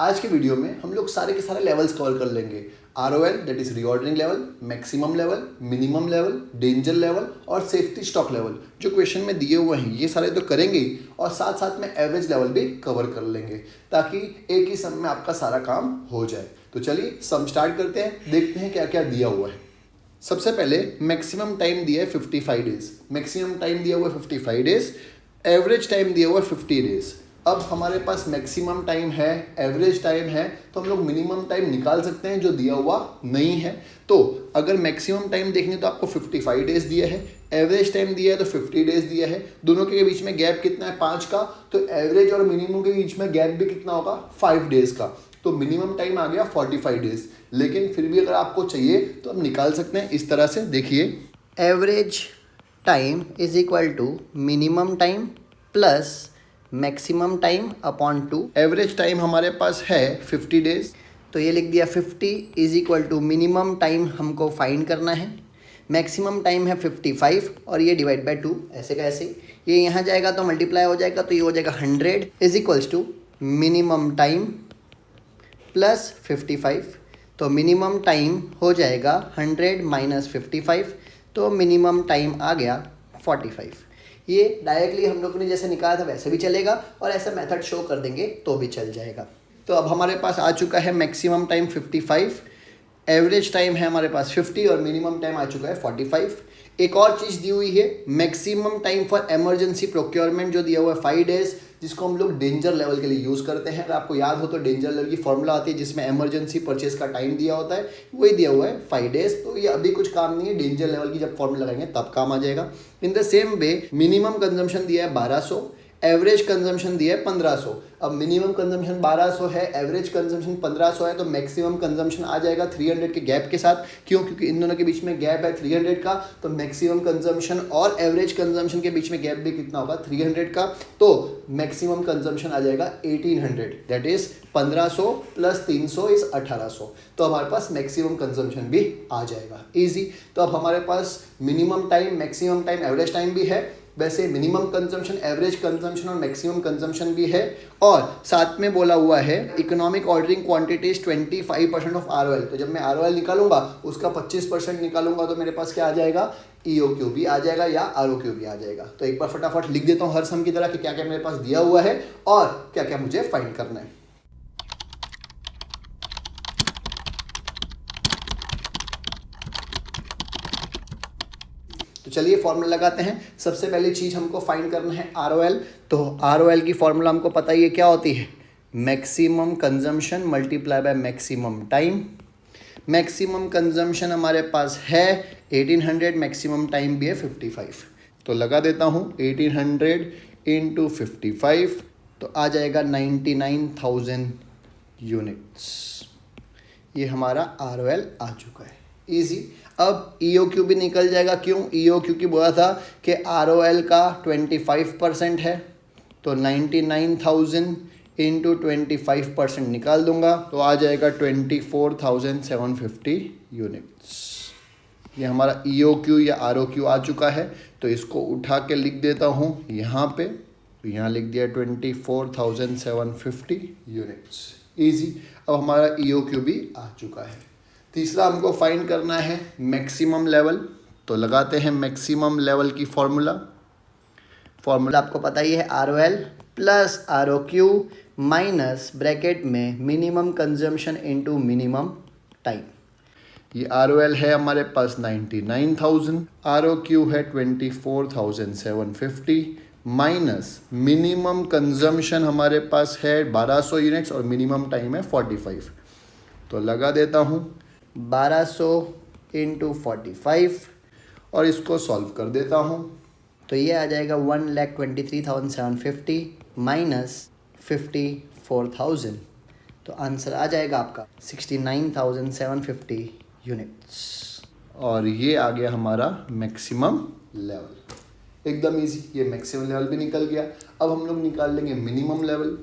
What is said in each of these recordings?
आज के वीडियो में हम लोग सारे के सारे लेवल्स कवर कर लेंगे। ROL that is reordering level, maximum level, minimum level, danger level और सेफ्टी स्टॉक लेवल जो क्वेश्चन में दिए हुए हैं ये सारे तो करेंगे ही और साथ साथ में एवरेज लेवल भी कवर कर लेंगे ताकि एक ही सम में आपका सारा काम हो जाए। तो चलिए सम स्टार्ट करते हैं, देखते हैं क्या क्या दिया हुआ है। सबसे पहले मैक्सिमम टाइम दिया है 55 डेज, मैक्सिमम टाइम दिया हुआ है 55 डेज, एवरेज टाइम दिया हुआ है 50 डेज। अब हमारे पास मैक्सिमम टाइम है, एवरेज टाइम है, तो हम लोग मिनिमम टाइम निकाल सकते हैं जो दिया हुआ नहीं है। तो अगर मैक्सिमम टाइम देखेंगे तो आपको 55 डेज दिया है, एवरेज टाइम दिया है तो 50 डेज दिया है, दोनों के बीच में गैप कितना है 5 का, तो एवरेज और मिनिमम के बीच में गैप भी कितना होगा 5 डेज का। तो मिनिमम टाइम आ गया 45 डेज, लेकिन फिर भी अगर आपको चाहिए तो आप निकाल सकते हैं इस तरह से। देखिए average time is equal to minimum time plus maximum time upon 2। Average time हमारे पास है 50 डेज, तो ये लिख दिया 50 is equal to minimum time हमको फाइंड करना है, मैक्सिमम टाइम है 55 और ये डिवाइड बाय 2 ऐसे का ऐसे, ये यहाँ जाएगा तो मल्टीप्लाई हो जाएगा, तो ये हो जाएगा 100 is equals to minimum time plus 55। तो मिनिमम टाइम हो जाएगा 100 माइनस 55, तो मिनिमम टाइम आ गया 45। ये डायरेक्टली हम लोग ने जैसे निकाला था वैसे भी चलेगा और ऐसा मेथड शो कर देंगे तो भी चल जाएगा। तो अब हमारे पास आ चुका है मैक्सिमम टाइम 55, एवरेज टाइम है हमारे पास 50 और मिनिमम टाइम आ चुका है 45। एक और चीज़ दी हुई है maximum time for emergency procurement जो दिया हुआ है 5 डेज, जिसको हम लोग डेंजर लेवल के लिए यूज़ करते हैं। अगर आपको याद हो तो डेंजर लेवल की फॉर्मूला आती है जिसमें इमरजेंसी परचेज का टाइम दिया होता है, वही दिया हुआ है 5 डेज। तो ये अभी कुछ काम नहीं है, डेंजर लेवल की जब फॉर्मूला लगाएंगे तब काम आ जाएगा। In the same way minimum consumption दिया है 1200, एवरेज कंजम्पशन दिया है 1500। अब मिनिमम कंजम्पशन 1200 है, एवरेज कंजम्पशन 1500 है, तो मैक्सिमम कंजम्पशन आ जाएगा 300 के गैप के साथ। क्यों? क्योंकि इन दोनों के बीच में गैप है 300 का, तो मैक्सिमम कंजम्पशन और एवरेज कंजम्पशन के बीच में गैप भी कितना होगा 300 का, तो मैक्सिमम कंजम्पशन आ जाएगा 1800, दैट इज 1500 प्लस 300 इज 1800। तो हमारे पास मैक्सिमम कंजम्पशन भी आ जाएगा, इजी। तो अब हमारे पास minimum time, maximum time, average time भी है, वैसे मिनिमम कंजम्पशन, एवरेज कंजम्पशन और मैक्सिमम कंजम्पशन भी है, और साथ में बोला हुआ है economic ordering quantities 25% of ROL। तो जब मैं ROL निकालूंगा उसका 25% निकालूंगा तो मेरे पास क्या आ जाएगा, EOQ भी आ जाएगा या ROQ भी आ जाएगा। तो एक बार फटाफट लिख देता हूँ हर सम की तरह कि क्या क्या मेरे पास दिया हुआ है और क्या क्या मुझे फाइंड करना है। तो चलिए फॉर्मूला लगाते हैं। सबसे पहली चीज़ हमको फाइंड करना है ROL। तो ROL की फॉर्मूला हमको पता ही है क्या होती है, maximum consumption multiply by maximum time. Maximum consumption हमारे पास है 1800, मैक्सिमम टाइम भी है 55। तो लगा देता हूँ 1800 इंटू 55, तो आ जाएगा 99,000 यूनिट्स। ये हमारा ROL आ चुका है, इजी। अब EOQ भी निकल जाएगा। क्यों? EOQ की बोला था कि ROL का 25% है, तो 99,000 इंटू 25% निकाल दूंगा तो आ जाएगा 24,750 यूनिट्स। ये हमारा EOQ या ROQ आ चुका है, तो इसको उठा के लिख देता हूँ यहाँ पे, तो यहाँ लिख दिया 24,750 यूनिट्स, ईजी। अब हमारा EOQ भी आ चुका है। तीसरा हमको फाइंड करना है मैक्सिमम लेवल। तो लगाते हैं मैक्सिमम लेवल की फॉर्मूला आपको पता ही है ROL plus ROQ minus bracket में minimum consumption into minimum time. ये ROL है हमारे पास 99,000, ROQ है 24,750 माइनस मिनिमम कंजम्पशन हमारे पास है 1200 यूनिट्स और मिनिमम टाइम है 45। तो लगा देता हूँ 1200 इंटू 45 और इसको सॉल्व कर देता हूँ, तो ये आ जाएगा 1,23,750 माइनस 54,000, तो आंसर आ जाएगा आपका 69,750 यूनिट्स। और ये आ गया हमारा मैक्सिमम लेवल। एकदम इजी, ये मैक्सिमम लेवल भी निकल गया। अब हम लोग निकाल लेंगे मिनिमम लेवल।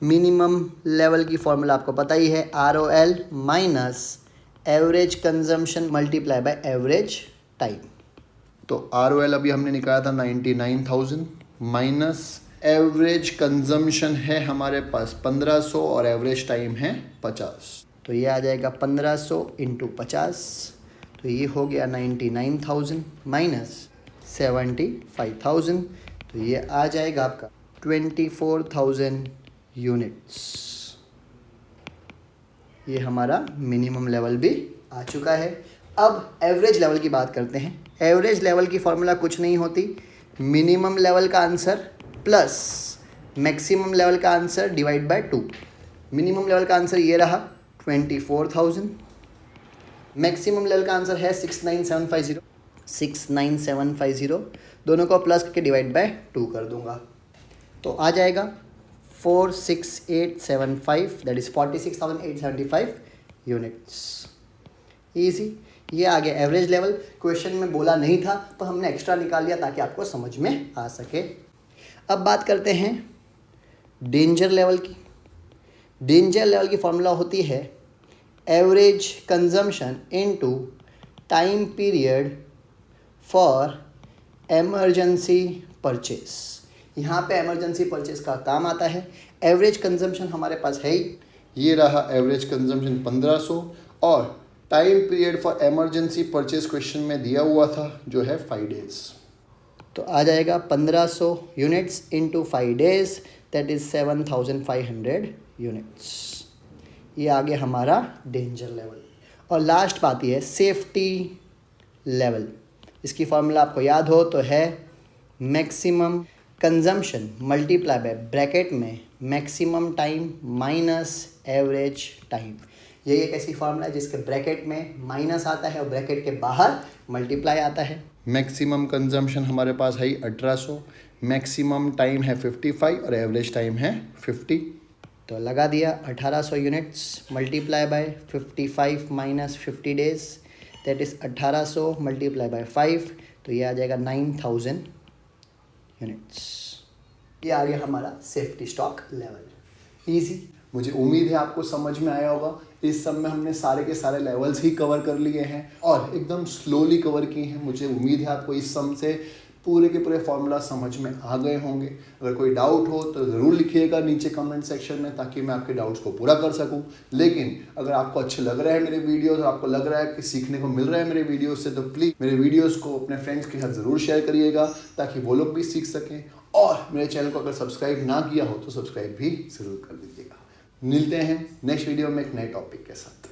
मिनिमम लेवल की फॉर्मूला आपको पता ही है, ROL minus average consumption multiply by average time. तो ROL अभी हमने निकाला था 99,000 माइनस एवरेज कंजम्पशन है हमारे पास 1500 और एवरेज टाइम है 50। तो ये आ जाएगा 1500 इंटू 50, तो ये हो गया 99,000 माइनस 75,000, तो ये आ जाएगा आपका 24,000 यूनिट्स। ये हमारा मिनिमम लेवल भी आ चुका है। अब एवरेज लेवल की बात करते हैं। एवरेज लेवल की फॉर्मूला कुछ नहीं होती, मिनिमम लेवल का आंसर प्लस मैक्सिमम लेवल का answer divide by 2। Minimum level का आंसर ये रहा 24,000, मैक्सिमम लेवल का आंसर है 69750, दोनों को प्लस करके डिवाइड बाय 2 कर दूंगा, तो आ जाएगा 46875, दैट इज़ 46,875 यूनिट्स। ईजी। ये आ गया एवरेज लेवल। क्वेश्चन में बोला नहीं था तो हमने एक्स्ट्रा निकाल लिया ताकि आपको समझ में आ सके। अब बात करते हैं डेंजर लेवल की। डेंजर लेवल की फॉर्मूला होती है average consumption into time period for emergency purchase. यहाँ पे एमरजेंसी परचेस का काम आता है। एवरेज कंजम्पशन हमारे पास है ही, ये रहा एवरेज कंजम्पशन 1500 और time period for emergency purchase question में दिया हुआ था जो है 5 डेज। तो आ जाएगा 1500 units into 5 days, that is 7,500 units. ये आ गया हमारा डेंजर लेवल। और लास्ट बात ये है सेफ्टी लेवल। इसकी फॉर्मूला आपको याद हो तो है maximum consumption multiply by bracket में maximum time minus average time. ये एक ऐसी फॉर्मूला है जिसके ब्रैकेट में माइनस आता है और ब्रैकेट के बाहर मल्टीप्लाई आता है। मैक्सिमम कंजम्पशन हमारे पास है 1800, मैक्सिमम टाइम है 55 और एवरेज टाइम है 50। तो लगा दिया 1800 units multiply by 55 minus 50 days, that is 1800 multiply by 5, तो ये आ जाएगा 9,000 यूनिट्स। ये आ गया हमारा सेफ्टी स्टॉक लेवल। ईजी। मुझे उम्मीद है आपको समझ में आया होगा। इस सब में हमने सारे के सारे लेवल्स ही कवर कर लिए हैं और एकदम स्लोली कवर किए हैं। मुझे उम्मीद है आपको इस सम से पूरे के पूरे फॉर्मूला समझ में आ गए होंगे। अगर कोई डाउट हो तो ज़रूर लिखिएगा नीचे कमेंट सेक्शन में ताकि मैं आपके डाउट्स को पूरा कर सकूं। लेकिन अगर आपको अच्छे लग रहे हैं मेरे वीडियोस और आपको लग रहा है कि सीखने को मिल रहा है मेरे वीडियोस से, तो प्लीज़ मेरे वीडियोस को अपने फ्रेंड्स के साथ ज़रूर शेयर करिएगा ताकि वो लोग भी सीख सकें। और मेरे चैनल को अगर सब्सक्राइब ना किया हो तो सब्सक्राइब भी ज़रूर कर दीजिएगा। मिलते हैं नेक्स्ट वीडियो में एक नए टॉपिक के साथ।